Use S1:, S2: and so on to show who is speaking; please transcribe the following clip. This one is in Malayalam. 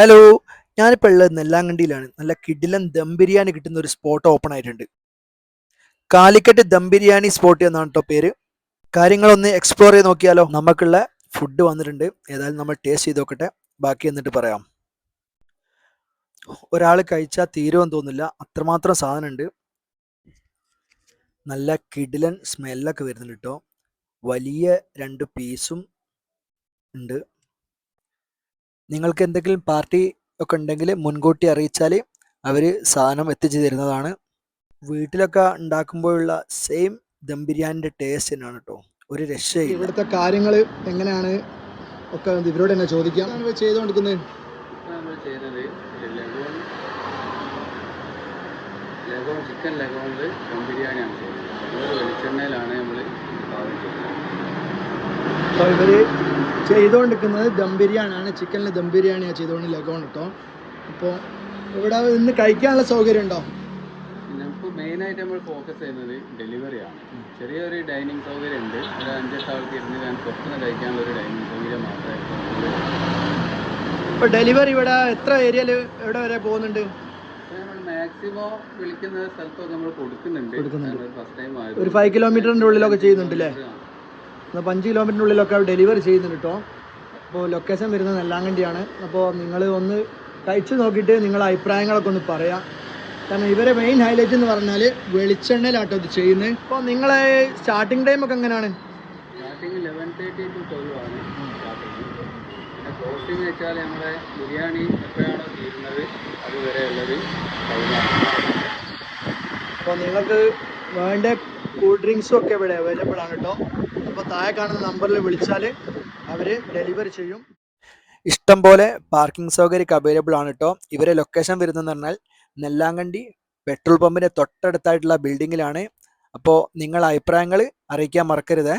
S1: ഹലോ, ഞാനിപ്പോൾ ഉള്ളത് നെല്ലാങ്കണ്ടിയിലാണ്. നല്ല കിടിലൻ ദം ബിരിയാണി കിട്ടുന്ന ഒരു സ്പോട്ട് ഓപ്പൺ ആയിട്ടുണ്ട്. കാലിക്കറ്റ് ദം ബിരിയാണി സ്പോട്ട് എന്നാണ് കേട്ടോ പേര്. കാര്യങ്ങളൊന്ന് എക്സ്പ്ലോർ ചെയ്ത് നോക്കിയാലോ. നമുക്കുള്ള ഫുഡ് വന്നിട്ടുണ്ട്. ഏതായാലും നമ്മൾ ടേസ്റ്റ് ചെയ്ത് നോക്കട്ടെ, ബാക്കി എന്നിട്ട് പറയാം. ഒരാൾ കഴിച്ചാൽ തീരുമെന്ന് തോന്നില്ല, അത്രമാത്രം സാധനമുണ്ട്. നല്ല കിടിലൻ സ്മെല്ലൊക്കെ വരുന്നുണ്ട് കേട്ടോ. വലിയ 2 പീസും ഉണ്ട്. നിങ്ങൾക്ക് എന്തെങ്കിലും പാർട്ടി ഒക്കെ ഉണ്ടെങ്കിൽ മുൻകൂട്ടി അറിയിച്ചാൽ അവർ സാധനം എത്തിച്ചു തരുന്നതാണ്. വീട്ടിലൊക്കെ ഉണ്ടാക്കുമ്പോഴുള്ള സെയിം ദം ബിരിയാണിൻ്റെ ടേസ്റ്റ് തന്നെയാണ് കേട്ടോ, ഒരു രക്ഷയില്ല.
S2: ഇവിടുത്തെ കാര്യങ്ങൾ എങ്ങനെയാണ് ഒക്കെ ഇവരോട് തന്നെ ചോദിക്കാം. ചെയ്തുകൊണ്ടിരിക്കുന്നത്
S3: ചിക്കൻ ലഗോണിൽ ദം ബിരിയാണിയാണ് ചെയ്യുന്നത്. വെളിച്ചെണ്ണയിലാണ് നമ്മൾ
S2: അപ്പോൾ ഇവർ ചെയ്തുകൊണ്ടിരിക്കുന്നത് ദം ബിരിയാണിയാണ്. ചിക്കനിൽ ദം ബിരിയാണിയാണ് ചെയ്തുകൊണ്ട് ലഗോൺ കേട്ടോ. അപ്പോൾ ഇവിടെ ഇന്ന് കഴിക്കാനുള്ള സൗകര്യം ഉണ്ടോ?
S3: ഇപ്പോൾ മെയിനായിട്ട് നമ്മൾ ഫോക്കസ് ചെയ്യുന്നത് ഡെലിവറിയാണ്. ചെറിയൊരു ഡൈനിങ് സൗകര്യം ഉണ്ട്. ഒരു 5-8 ആൾക്ക് ഇരുന്ന് ഞാൻ പുറത്തുനിന്ന് കഴിക്കാനുള്ള ഒരു ഡൈനിങ് സൗകര്യം മാത്രമായിട്ട്.
S2: ഇപ്പോൾ ഡെലിവറി ഇവിടെ എത്ര ഏരിയയിൽ എവിടെ വരെ പോകുന്നുണ്ട്?
S3: നമ്മൾ മാക്സിമം വിളിക്കുന്ന സ്ഥലത്തൊക്കെ നമ്മൾ കൊടുക്കുന്നുണ്ട്. ഫസ്റ്റ് ടൈം
S2: ഒരു 5 കിലോമീറ്ററിൻ്റെ ഉള്ളിലൊക്കെ ചെയ്യുന്നുണ്ടല്ലേ? 5 കിലോമീറ്ററിൻ്റെ ഉള്ളിലൊക്കെ ഡെലിവറി ചെയ്യുന്നുണ്ട് കേട്ടോ. അപ്പോൾ ലൊക്കേഷൻ വരുന്നത് നെല്ലാങ്കണ്ടിയാണ്. അപ്പോൾ നിങ്ങൾ ഒന്ന് കഴിച്ചു നോക്കിയിട്ട് നിങ്ങളുടെ അഭിപ്രായങ്ങളൊക്കെ ഒന്ന് പറയാം. കാരണം ഇവരെ മെയിൻ ഹൈലൈറ്റ് എന്ന് പറഞ്ഞാൽ വെളിച്ചെണ്ണയിലാട്ടോ ഇത് ചെയ്യുന്നത്. അപ്പോൾ നിങ്ങളെ സ്റ്റാർട്ടിങ് ടൈം ഒക്കെ എങ്ങനെയാണ്?
S3: സ്റ്റാർട്ടിങ് 11:30 to 12 ആണ് സ്റ്റാർട്ടിങ്. പിന്നെ ക്ലോസിങ് വെച്ചാൽ നമ്മുടെ ബിരിയാണി എപ്പോഴാണോ തീരുന്നത് അതുവരെ ഉള്ളത് ടൈമാണ്.
S2: അപ്പോൾ നിങ്ങൾക്ക് വേണ്ട കൂൾ ഡ്രിങ്ക്സും ഒക്കെ ഇവിടെ അവൈലബിൾ ആണ് കേട്ടോ. അപ്പോൾ താഴെ കാണുന്ന നമ്പറിൽ വിളിച്ചാൽ അവർ ഡെലിവറി ചെയ്യും.
S1: ഇഷ്ടം പോലെ പാർക്കിംഗ് സൗകര്യമൊക്കെ അവൈലബിൾ ആണ് കേട്ടോ. ഇവരെ ലൊക്കേഷൻ വരുന്നതെന്ന് പറഞ്ഞാൽ നെല്ലാങ്കണ്ടി പെട്രോൾ പമ്പിൻ്റെ തൊട്ടടുത്തായിട്ടുള്ള ബിൽഡിങ്ങിലാണ്. അപ്പോൾ നിങ്ങളുടെ അഭിപ്രായങ്ങൾ അറിയിക്കാൻ മറക്കരുതേ.